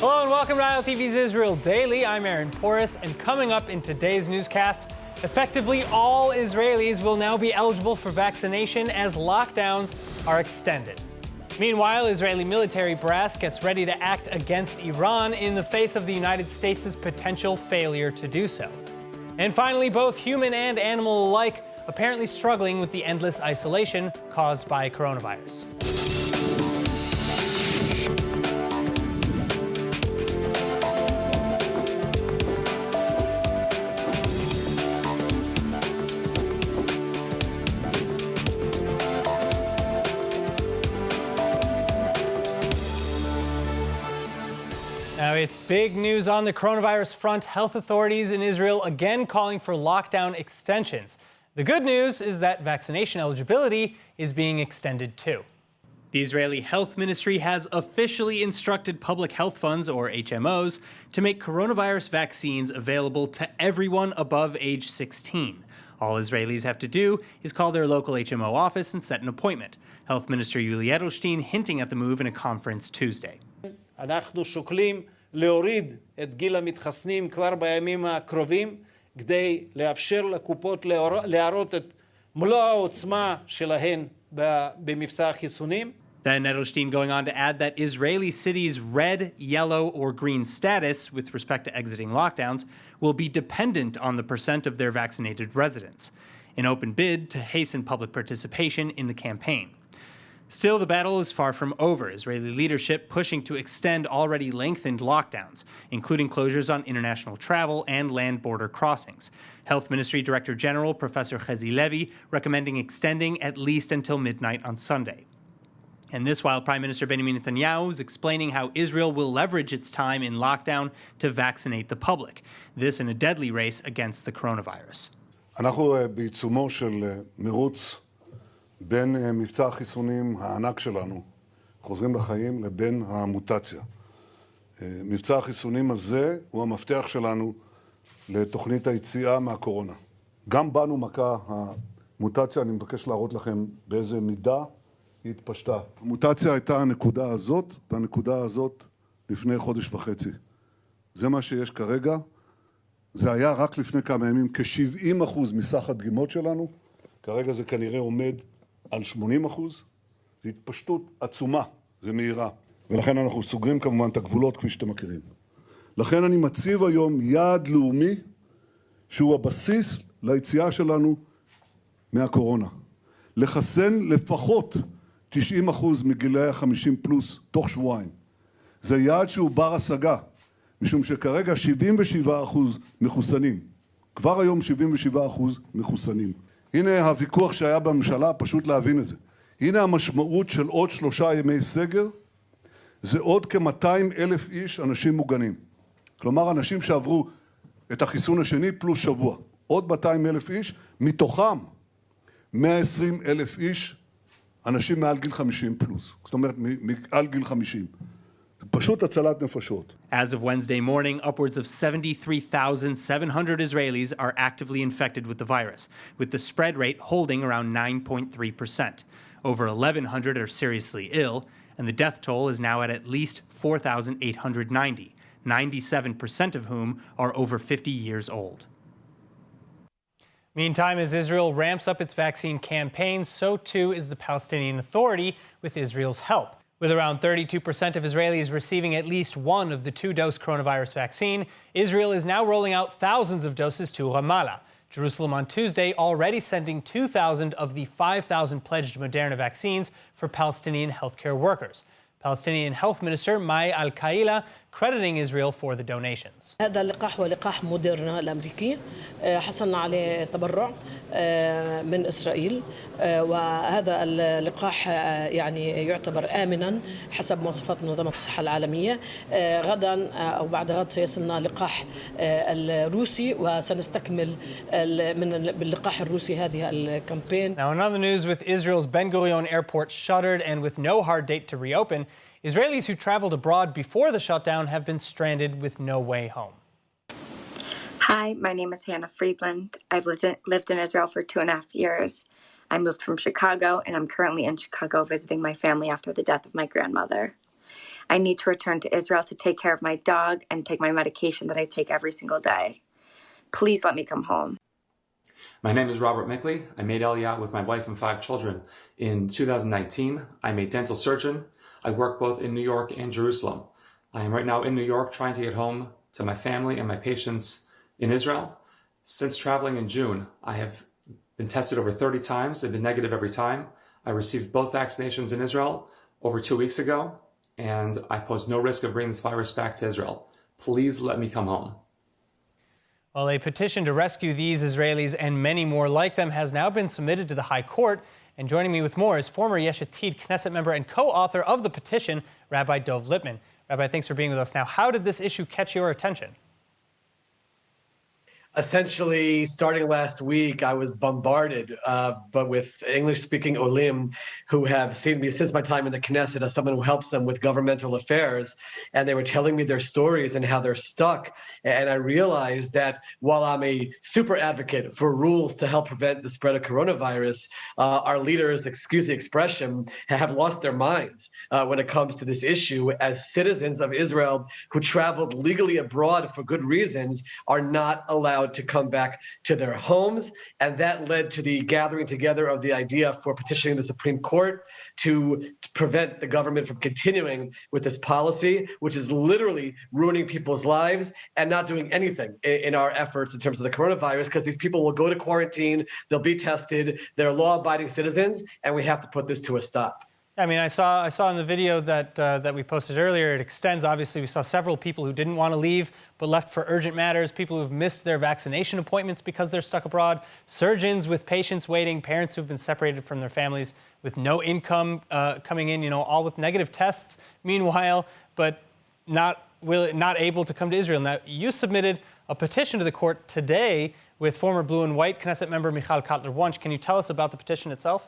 Hello and welcome to ILTV's Israel Daily. I'm Aaron Porras, and coming up in today's newscast, effectively all Israelis will now be eligible for vaccination as lockdowns are extended. Meanwhile, Israeli military brass gets ready to act against Iran in the face of the United States' potential failure to do so. And finally, both human and animal alike apparently struggling with the endless isolation caused by coronavirus. Now, it's big news on the coronavirus front. Health authorities in Israel again calling for lockdown extensions. The good news is that vaccination eligibility is being extended too. The Israeli Health Ministry has officially instructed public health funds, or HMOs, to make coronavirus vaccines available to everyone above age 16. All Israelis have to do is call their local HMO office and set an appointment. Health Minister Yuli Edelstein hinting at the move in a conference Tuesday. אנחנו שוקלים להוריד את גיל המתחסנים כבר בימים הקרובים כדי לאפשר לקופות להראות את מלוא העוצמה שלהן במבצע החיסונים. Then Edelstein going on to add that Israeli cities' red, yellow, or green status with respect to exiting lockdowns will be dependent on the percent of their vaccinated residents, an open bid to hasten public participation in the campaign. Still, the battle is far from over. Israeli leadership pushing to extend already lengthened lockdowns, including closures on international travel and land border crossings. Health Ministry Director General Professor Chezi Levi recommending extending at least until midnight on Sunday. And this while Prime Minister Benjamin Netanyahu is explaining how Israel will leverage its time in lockdown to vaccinate the public. This in a deadly race against the coronavirus. אנחנו בעיצומו של מרוץ בין מבצע החיסונים הענק שלנו, חוזרים לחיים, לבין המוטציה. מבצע החיסונים הזה הוא המפתח שלנו לתוכנית היציאה מהקורונה. גם בנו מכה המוטציה, אני מבקש להראות לכם באיזה מידה היא התפשטה. המוטציה הייתה הנקודה הזאת, והנקודה הזאת לפני חודש וחצי. זה מה שיש כרגע. זה היה רק לפני כמה ימים כ-70% מסך הדגימות שלנו. כרגע זה כנראה עומד על 80%. זו התפשטות עצומה ומהירה. ולכן אנחנו סוגרים כמובן את הגבולות כפי שאתם מכירים. לכן אני מציב היום יעד לאומי שהוא הבסיס ליציאה שלנו מהקורונה. לחסן לפחות 90% מגילאי ה-50 פלוס תוך שבועיים. זה יעד שהוא בר השגה, משום שכרגע 77% מחוסנים. כבר היום 77% מחוסנים. הנה הוויכוח שהיה בממשלה, פשוט להבין את זה. הנה המשמעות של עוד 3 ימי סגר, זה עוד כ-200,000 איש אנשים מוגנים. כלומר, אנשים שעברו את החיסון השני פלוס שבוע. עוד 200,000 איש, מתוכם 120,000 איש, אנשים מעל גיל 50 פלוס. זאת אומרת, מעל גיל 50. פשוט הצלת נפשות. As of Wednesday morning, upwards of 73,700 Israelis are actively infected with the virus, with the spread rate holding around 9.3%. Over 1,100 are seriously ill, and the death toll is now at least 4,890, 97% of whom are over 50 years old. Meantime, as Israel ramps up its vaccine campaign, so too is the Palestinian Authority with Israel's help. With around 32% of Israelis receiving at least one of the 2-dose coronavirus vaccine, Israel is now rolling out thousands of doses to Ramallah. Jerusalem on Tuesday already sending 2,000 of the 5,000 pledged Moderna vaccines for Palestinian healthcare workers. Palestinian Health Minister Mai Al-Kaila crediting Israel for the donations. هذا اللقاح هو لقاح موديرنا الأمريكي حصلنا عليه تبرع من إسرائيل وهذا اللقاح يعني يعتبر آمنا حسب مواصفات منظمة الصحة العالمية. غدا أو بعد غد سيصلنا لقاح الروسي وسنستكمل باللقاح الروسي هذه الكامبين. Now, in other news, with Israel's Ben Gurion airport shuttered and with no hard date to reopen, Israelis who traveled abroad before the shutdown have been stranded with no way home. Hi, my name is Hannah Friedland. I've lived in Israel for 2.5 years. I moved from Chicago, and I'm currently in Chicago visiting my family after the death of my grandmother. I need to return to Israel to take care of my dog and take my medication that I take every single day. Please let me come home. My name is Robert Mickley. I made Aliyah with my wife and 5 children. In 2019, I'm a dental surgeon. I work both in New York and Jerusalem. I am right now in New York trying to get home to my family and my patients in Israel. Since traveling in June, I have been tested over 30 times. They've been negative every time. I received both vaccinations in Israel over 2 weeks ago, and I pose no risk of bringing this virus back to Israel. Please let me come home. Well, a petition to rescue these Israelis and many more like them has now been submitted to the High Court. And joining me with more is former Yesh Atid Knesset member and co-author of the petition, Rabbi Dov Lipman. Rabbi, thanks for being with us. Now, how did this issue catch your attention? Essentially, starting last week, I was bombarded, but with English-speaking olim who have seen me since my time in the Knesset as someone who helps them with governmental affairs, and they were telling me their stories and how they're stuck. And I realized that while I'm a super advocate for rules to help prevent the spread of coronavirus, our leaders, excuse the expression, have lost their minds when it comes to this issue, as citizens of Israel who traveled legally abroad for good reasons are not allowed to come back to their homes. And that led to the gathering together of the idea for petitioning the Supreme Court to prevent the government from continuing with this policy, which is literally ruining people's lives and not doing anything in our efforts in terms of the coronavirus, because these people will go to quarantine, they'll be tested, they're law-abiding citizens, and we have to put this to a stop. I mean, I saw in the video that we posted earlier, it extends. Obviously, we saw several people who didn't want to leave but left for urgent matters, people who've missed their vaccination appointments because they're stuck abroad, surgeons with patients waiting, parents who've been separated from their families with no income coming in, all with negative tests, meanwhile, but not able to come to Israel. Now, you submitted a petition to the court today with former Blue and White Knesset member Michal Kotler-Wunsch. Can you tell us about the petition itself?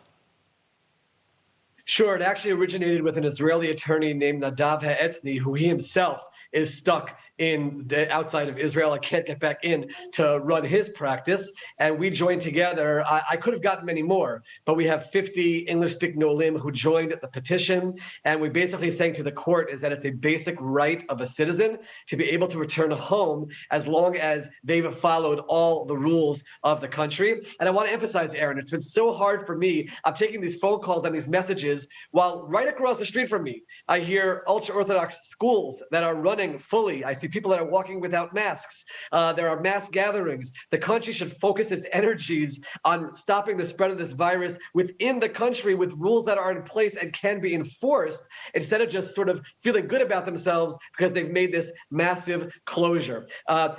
Sure. It actually originated with an Israeli attorney named Nadav Ha'etzni, who he himself is stuck in the outside of Israel. I can't get back in to run his practice. And we joined together. I could have gotten many more, but we have 50 English-speaking olim who joined the petition. And we basically saying to the court is that it's a basic right of a citizen to be able to return home as long as they've followed all the rules of the country. And I want to emphasize, Aaron, it's been so hard for me. I'm taking these phone calls and these messages while right across the street from me, I hear ultra-Orthodox schools that are running fully. I see people that are walking without masks. There are mass gatherings. The country should focus its energies on stopping the spread of this virus within the country with rules that are in place and can be enforced, instead of just sort of feeling good about themselves because they've made this massive closure.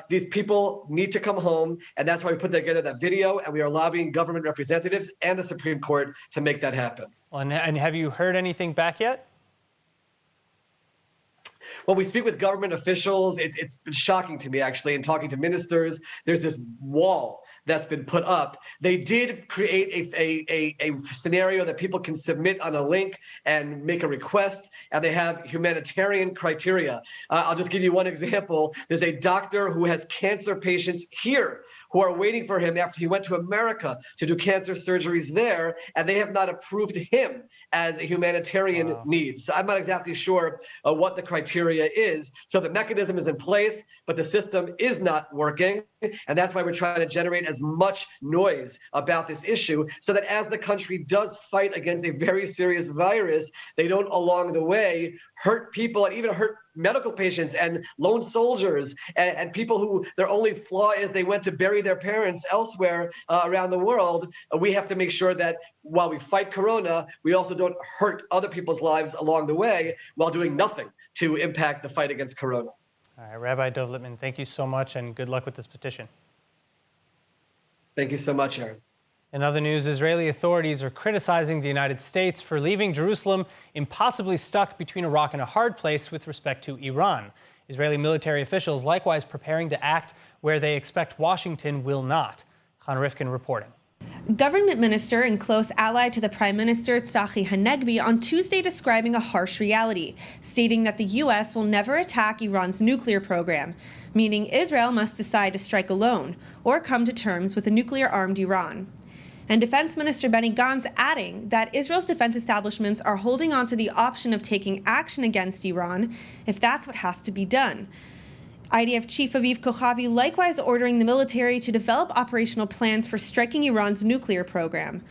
These people need to come home, and that's why we put together that video, and we are lobbying government representatives and the Supreme Court to make that happen. Well, and have you heard anything back yet? When we speak with government officials, it's been shocking to me, actually, in talking to ministers. There's this wall that's been put up. They did create a scenario that people can submit on a link and make a request, and they have humanitarian criteria. I'll just give you one example. There's a doctor who has cancer patients here who are waiting for him after he went to America to do cancer surgeries there, and they have not approved him as a humanitarian need. So I'm not exactly sure what the criteria is. So the mechanism is in place, but the system is not working. And that's why we're trying to generate as much noise about this issue, so that as the country does fight against a very serious virus, they don't along the way hurt people and even hurt medical patients and lone soldiers and people who their only flaw is they went to bury their parents elsewhere around the world. We have to make sure that while we fight corona, we also don't hurt other people's lives along the way while doing nothing to impact the fight against corona. All right, Rabbi Dov Lipman, thank you so much, and good luck with this petition. Thank you so much, Aaron. In other news, Israeli authorities are criticizing the United States for leaving Jerusalem impossibly stuck between a rock and a hard place with respect to Iran. Israeli military officials likewise preparing to act where they expect Washington will not. Khan Rifkin reporting. Government minister and close ally to the Prime Minister Tzachi Hanegbi on Tuesday describing a harsh reality, stating that the U.S. will never attack Iran's nuclear program, meaning Israel must decide to strike alone or come to terms with a nuclear-armed Iran. And Defense Minister Benny Gantz adding that Israel's defense establishments are holding on to the option of taking action against Iran if that's what has to be done. IDF Chief Aviv Kochavi likewise ordering the military to develop operational plans for striking Iran's nuclear program.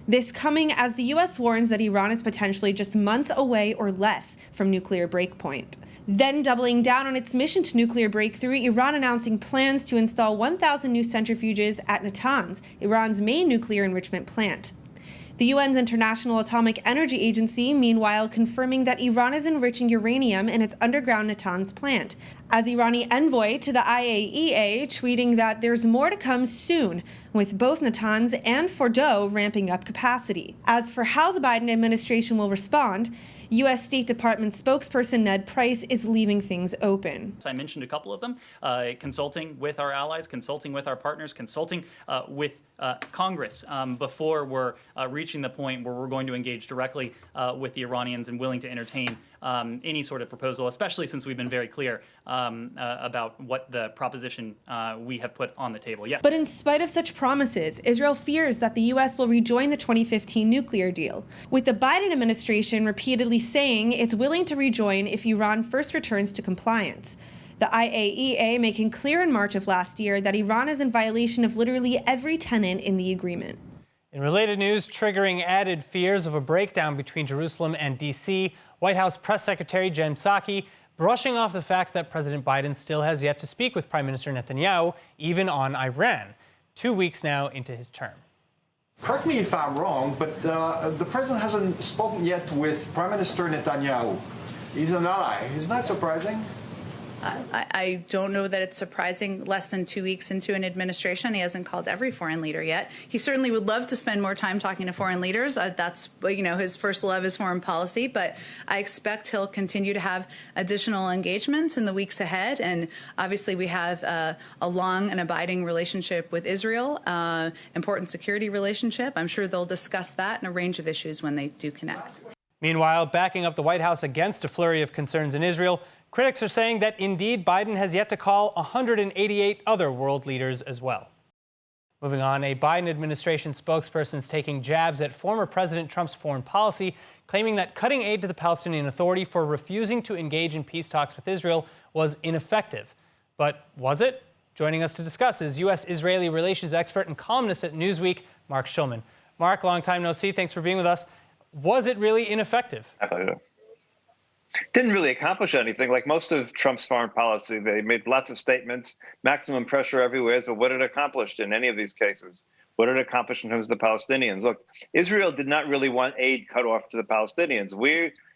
This coming as the U.S. warns that Iran is potentially just months away or less from nuclear breakpoint. Then doubling down on its mission to nuclear breakthrough, Iran announcing plans to install 1,000 new centrifuges at Natanz, Iran's main nuclear enrichment plant. The UN's International Atomic Energy Agency, meanwhile, confirming that Iran is enriching uranium in its underground Natanz plant, as Irani envoy to the IAEA tweeting that there's more to come soon, with both Natanz and Fordow ramping up capacity. As for how the Biden administration will respond, U.S. State Department spokesperson Ned Price is leaving things open. I mentioned a couple of them, consulting with our allies, consulting with our partners, consulting with Congress before we're reaching the point where we're going to engage directly with the Iranians and willing to entertain any sort of proposal, especially since we've been very clear about what the proposition we have put on the table. Yes. But in spite of such promises, Israel fears that the U.S. will rejoin the 2015 nuclear deal, with the Biden administration repeatedly saying it's willing to rejoin if Iran first returns to compliance. The IAEA making clear in March of last year that Iran is in violation of literally every tenet in the agreement. In related news, triggering added fears of a breakdown between Jerusalem and D.C., White House Press Secretary Jen Psaki brushing off the fact that President Biden still has yet to speak with Prime Minister Netanyahu, even on Iran, 2 weeks now into his term. Correct me if I'm wrong, but the president hasn't spoken yet with Prime Minister Netanyahu. He's an ally. Isn't that surprising? I don't know that it's surprising. Less than 2 weeks into an administration, he hasn't called every foreign leader yet. He certainly would love to spend more time talking to foreign leaders. That's, his first love is foreign policy. But I expect he'll continue to have additional engagements in the weeks ahead. And obviously, we have a long and abiding relationship with Israel, important security relationship. I'm sure they'll discuss that and a range of issues when they do connect. Meanwhile, backing up the White House against a flurry of concerns in Israel, critics are saying that indeed Biden has yet to call 188 other world leaders as well. Moving on, a Biden administration spokesperson is taking jabs at former President Trump's foreign policy, claiming that cutting aid to the Palestinian Authority for refusing to engage in peace talks with Israel was ineffective. But was it? Joining us to discuss is U.S.-Israeli relations expert and columnist at Newsweek, Mark Schulman. Mark, long time no see. Thanks for being with us. Was it really ineffective? Didn't really accomplish anything. Like most of Trump's foreign policy, they made lots of statements, maximum pressure everywhere, but what it accomplished in any of these cases? What did it accomplish in terms of the Palestinians? Look, Israel did not really want aid cut off to the Palestinians.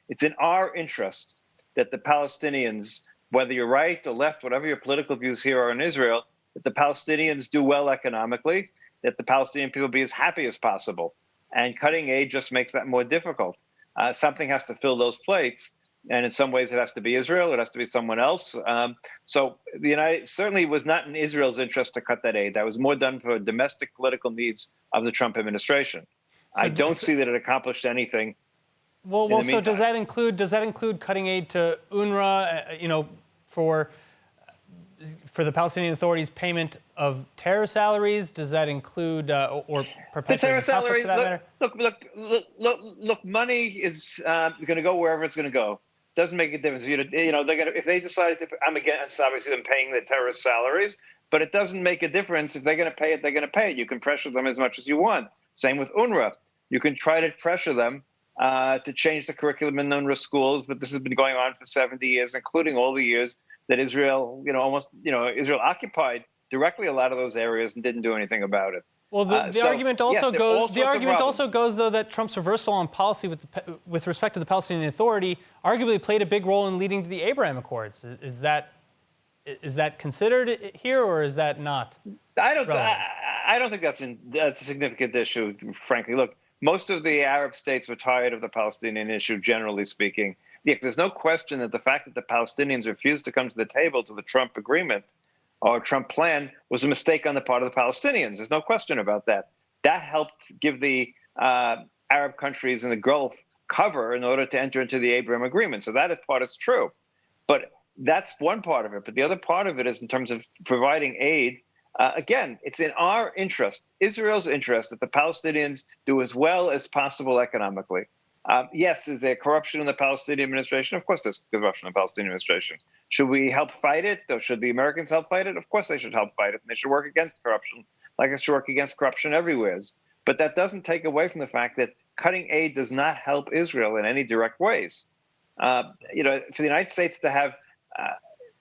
It's in our interest that the Palestinians, whether you're right or left, whatever your political views here are in Israel, that the Palestinians do well economically, that the Palestinian people be as happy as possible. And cutting aid just makes that more difficult. Something has to fill those plates. And in some ways, it has to be Israel. It has to be someone else. So the United certainly was not in Israel's interest to cut that aid. That was more done for domestic political needs of the Trump administration. So I don't see that it accomplished anything. Well, so does that include cutting aid to UNRWA? For the Palestinian Authority's payment of terror salaries? Does that include or perpetuate the terror salaries? Look. Money is going to go wherever it's going to go. Doesn't make a difference. If they decided to, I'm against obviously them paying the terrorist salaries, but it doesn't make a difference. If they're going to pay it, they're going to pay it. You can pressure them as much as you want. Same with UNRWA. You can try to pressure them to change the curriculum in UNRWA schools, but this has been going on for 70 years, including all the years that Israel, Israel occupied directly a lot of those areas and didn't do anything about it. Well, the argument also goes, though, that Trump's reversal on policy with respect to the Palestinian Authority arguably played a big role in leading to the Abraham Accords. Is that considered here, or is that not? I don't think that's a significant issue, frankly. Look, most of the Arab states were tired of the Palestinian issue, generally speaking. There's no question that the fact that the Palestinians refused to come to the table to the Trump agreement or Trump plan was a mistake on the part of the Palestinians. There's no question about that. That helped give the Arab countries in the Gulf cover in order to enter into the Abraham agreement. So that part is true. But that's one part of it. But the other part of it is in terms of providing aid Again, it's in our interest, Israel's interest, that the Palestinians do as well as possible economically. Yes, is there corruption in the Palestinian administration? Of course there's corruption in the Palestinian administration. Should we help fight it? Or should the Americans help fight it? Of course they should help fight it. And they should work against corruption, like they should work against corruption everywhere. But that doesn't take away from the fact that cutting aid does not help Israel in any direct ways. For the United States to have,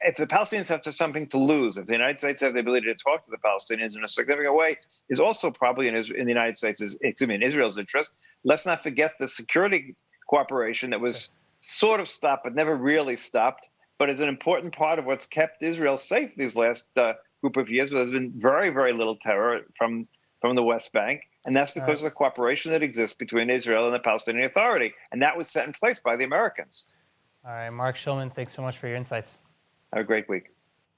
if the Palestinians have something to lose, if the United States have the ability to talk to the Palestinians in a significant way, is also probably in the United States, in Israel's interest. Let's not forget the security cooperation that was sort of stopped, but never really stopped, but is an important part of what's kept Israel safe these last group of years. There's been very, very little terror from the West Bank, and that's because of the cooperation that exists between Israel and the Palestinian Authority, and that was set in place by the Americans. All right, Mark Schulman, thanks so much for your insights. Have a great week.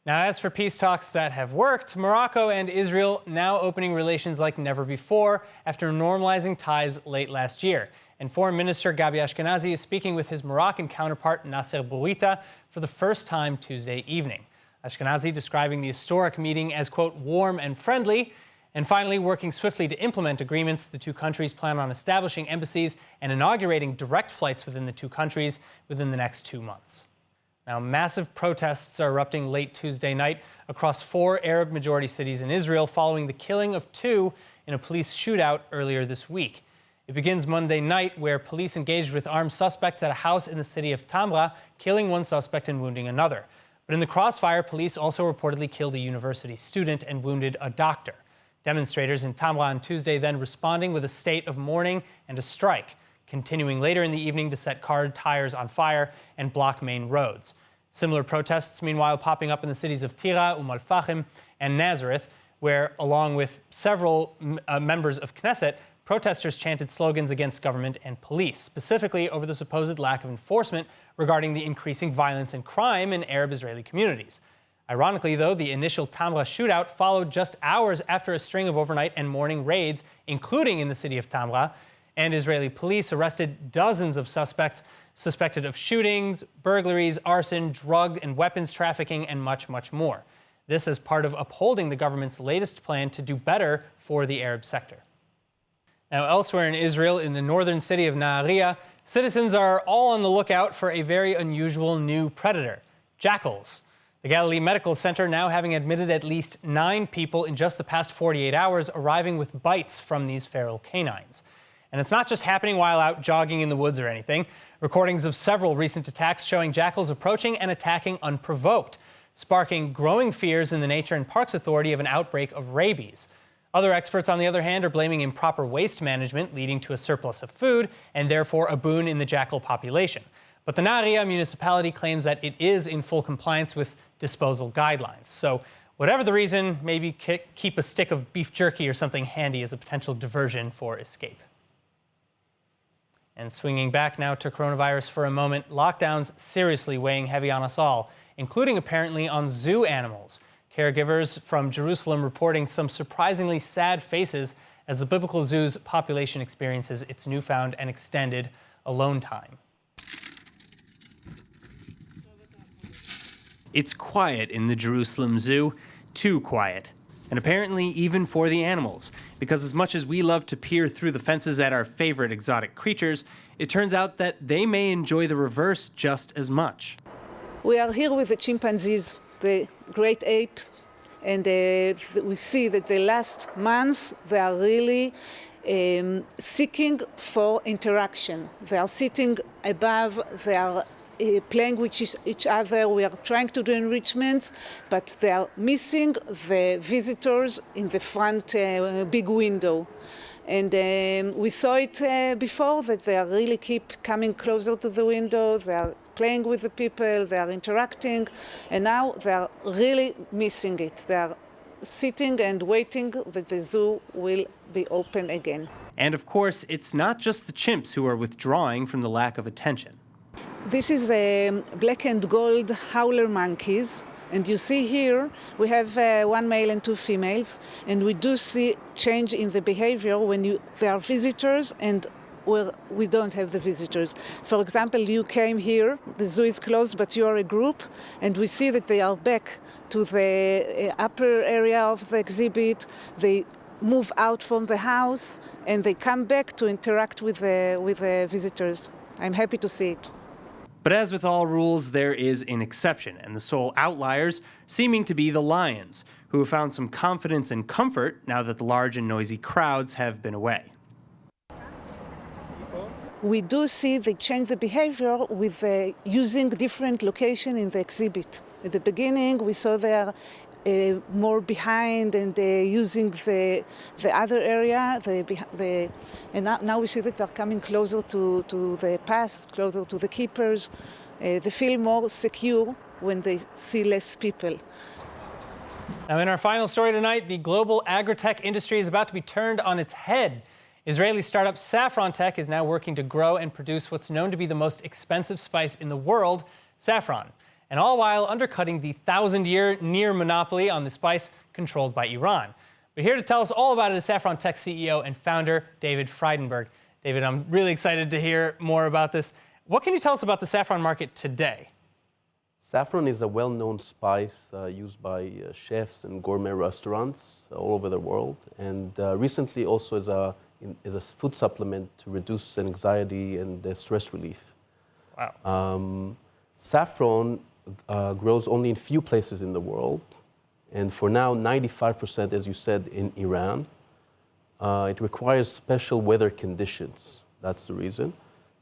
Now, as for peace talks that have worked, Morocco and Israel now opening relations like never before after normalizing ties late last year. And Foreign Minister Gabi Ashkenazi is speaking with his Moroccan counterpart Nasser Bourita for the first time Tuesday evening. Ashkenazi describing the historic meeting as, quote, warm and friendly, and finally working swiftly to implement agreements. The two countries plan on establishing embassies and inaugurating direct flights within the two countries within the next 2 months. Now, massive protests are erupting late Tuesday night across 4 Arab-majority cities in Israel following the killing of 2 in a police shootout earlier this week. It begins Monday night, where police engaged with armed suspects at a house in the city of Tamra, killing 1 suspect and wounding another. But in the crossfire, police also reportedly killed a university student and wounded a doctor. Demonstrators in Tamra on Tuesday then responding with a state of mourning and a strike, continuing later in the evening to set car tires on fire and block main roads. Similar protests, meanwhile, popping up in the cities of Tira, Al-Fahim, and Nazareth, where, along with several members of Knesset, protesters chanted slogans against government and police, specifically over the supposed lack of enforcement regarding the increasing violence and crime in Arab-Israeli communities. Ironically, though, the initial Tamra shootout followed just hours after a string of overnight and morning raids, including in the city of Tamra, and Israeli police arrested dozens of suspects suspected of shootings, burglaries, arson, drug and weapons trafficking, and much, much more. This as part of upholding the government's latest plan to do better for the Arab sector. Now, elsewhere in Israel, in the northern city of Nahariya, citizens are all on the lookout for a very unusual new predator, jackals. The Galilee Medical Center now having admitted at least 9 people in just the past 48 hours arriving with bites from these feral canines. And it's not just happening while out jogging in the woods or anything. Recordings of several recent attacks showing jackals approaching and attacking unprovoked, sparking growing fears in the Nature and Parks Authority of an outbreak of rabies. Other experts, on the other hand, are blaming improper waste management, leading to a surplus of food and therefore a boon in the jackal population. But the Nahariya municipality claims that it is in full compliance with disposal guidelines. So whatever the reason, maybe keep a stick of beef jerky or something handy as a potential diversion for escape. And swinging back now to coronavirus for a moment, lockdowns seriously weighing heavy on us all, including apparently on zoo animals. Caregivers from Jerusalem reporting some surprisingly sad faces as the biblical zoo's population experiences its newfound and extended alone time. It's quiet in the Jerusalem Zoo, too quiet. And apparently even for the animals, because as much as we love to peer through the fences at our favorite exotic creatures, it turns out that they may enjoy the reverse just as much. We are here with the chimpanzees, the great apes, and we see that the last months they are really seeking for interaction. They are sitting above, they are playing with each other. We are trying to do enrichments, but they are missing the visitors in the front big window. And we saw it before, that they are really keep coming closer to the window. They are playing with the people, they are interacting, and now they are really missing it. They are sitting and waiting that the zoo will be open again. And of course, it's not just the chimps who are withdrawing from the lack of attention. This is black and gold howler monkeys, and you see here we have 1 male and 2 females, and we do see change in the behavior when there are visitors and where we don't have the visitors. For example, you came here, the zoo is closed, but you are a group, and we see that they are back to the upper area of the exhibit. They move out from the house, and they come back to interact with the visitors. I'm happy to see it. But as with all rules, there is an exception, and the sole outliers seeming to be the lions, who have found some confidence and comfort now that the large and noisy crowds have been away. We do see they change the behavior with using different location in the exhibit. At the beginning, we saw they are more behind and using the other area, and now we see that they're coming closer to the past, closer to the keepers. They feel more secure when they see less people. Now, in our final story tonight, the global agri-tech industry is about to be turned on its head. Israeli startup Saffron Tech is now working to grow and produce what's known to be the most expensive spice in the world, saffron, and all while undercutting the 1,000-year near monopoly on the spice controlled by Iran. But here to tell us all about it is Saffron Tech CEO and founder, David Frydenberg. David, I'm really excited to hear more about this. What can you tell us about the saffron market today? Saffron is a well-known spice used by chefs and gourmet restaurants all over the world, and recently also is a food supplement to reduce anxiety and stress relief. Wow. Saffron grows only in few places in the world, and for now 95%, as you said, in Iran. It requires special weather conditions, that's the reason,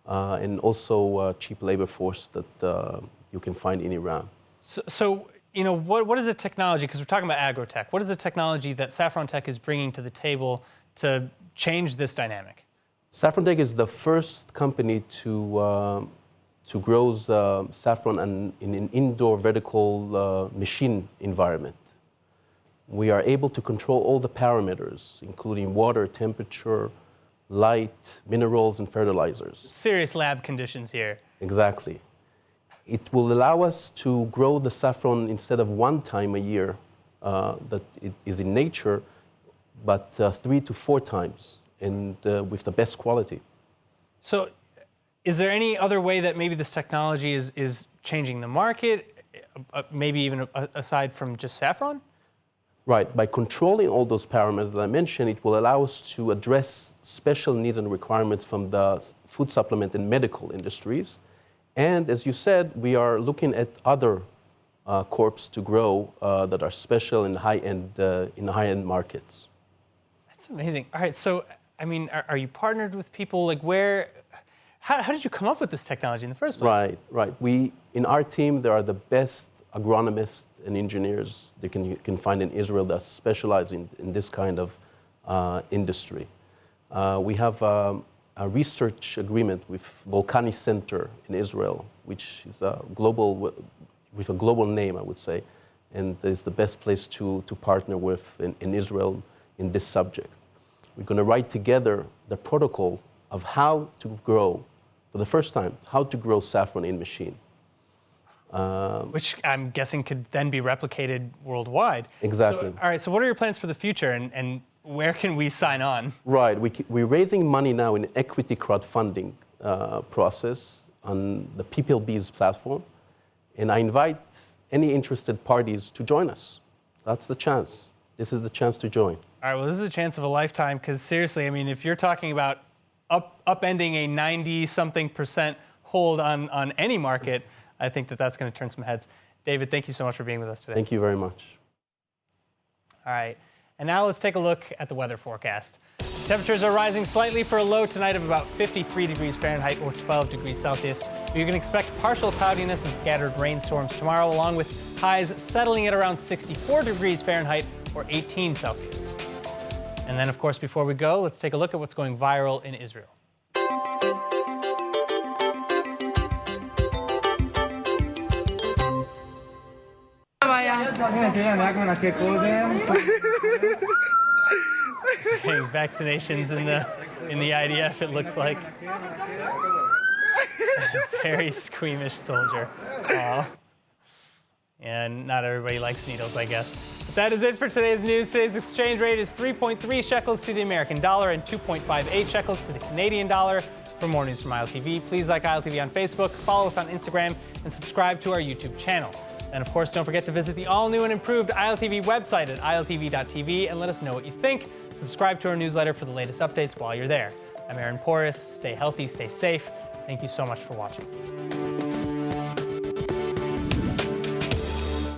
and also cheap labor force that you can find in Iran. So you know, what is the technology, because we're talking about agro-tech, what is the technology that Saffron Tech is bringing to the table to change this dynamic? Saffron Tech is the first company to grow saffron in an indoor vertical machine environment. We are able to control all the parameters, including water, temperature, light, minerals, and fertilizers. Serious lab conditions here. Exactly. It will allow us to grow the saffron instead of one time a year that it is in nature, but 3 to 4 times, and with the best quality. So is there any other way that maybe this technology is changing the market, maybe even aside from just saffron? Right. By controlling all those parameters that I mentioned, it will allow us to address special needs and requirements from the food supplement and medical industries. And as you said, we are looking at other crops to grow that are special in high-end markets. That's amazing. All right, so I mean, are you partnered with people? Like, how did you come up with this technology in the first place? Right. In our team, there are the best agronomists and engineers that you can find in Israel that specialize in this kind of industry. We have a research agreement with Volcanic Center in Israel, which is with a global name, I would say, and is the best place to partner with in Israel in this subject. We're going to write together the protocol of how to grow, for the first time, how to grow saffron in machine. Which I'm guessing could then be replicated worldwide. Exactly. So, all right, so what are your plans for the future, and where can we sign on? Right, we're raising money now in equity crowdfunding process on the PeopleBees platform, and I invite any interested parties to join us. That's the chance. This is the chance to join. All right, well, this is a chance of a lifetime, because seriously, I mean, if you're talking about upending a 90-something% hold on any market, I think that's going to turn some heads. David, thank you so much for being with us today. Thank you very much. All right, and now let's take a look at the weather forecast. Temperatures are rising slightly for a low tonight of about 53 degrees Fahrenheit or 12 degrees Celsius. You can expect partial cloudiness and scattered rainstorms tomorrow, along with highs settling at around 64 degrees Fahrenheit or 18 Celsius. And then, of course, before we go, let's take a look at what's going viral in Israel. Vaccinations in the IDF, it looks like. Very squeamish soldier. Aww. And not everybody likes needles, I guess. That is it for today's news. Today's exchange rate is 3.3 shekels to the American dollar and 2.58 shekels to the Canadian dollar. For more news from ILTV, please like ILTV on Facebook, follow us on Instagram, and subscribe to our YouTube channel. And of course, don't forget to visit the all-new and improved ILTV website at iltv.tv and let us know what you think. Subscribe to our newsletter for the latest updates while you're there. I'm Aaron Porras. Stay healthy, stay safe. Thank you so much for watching.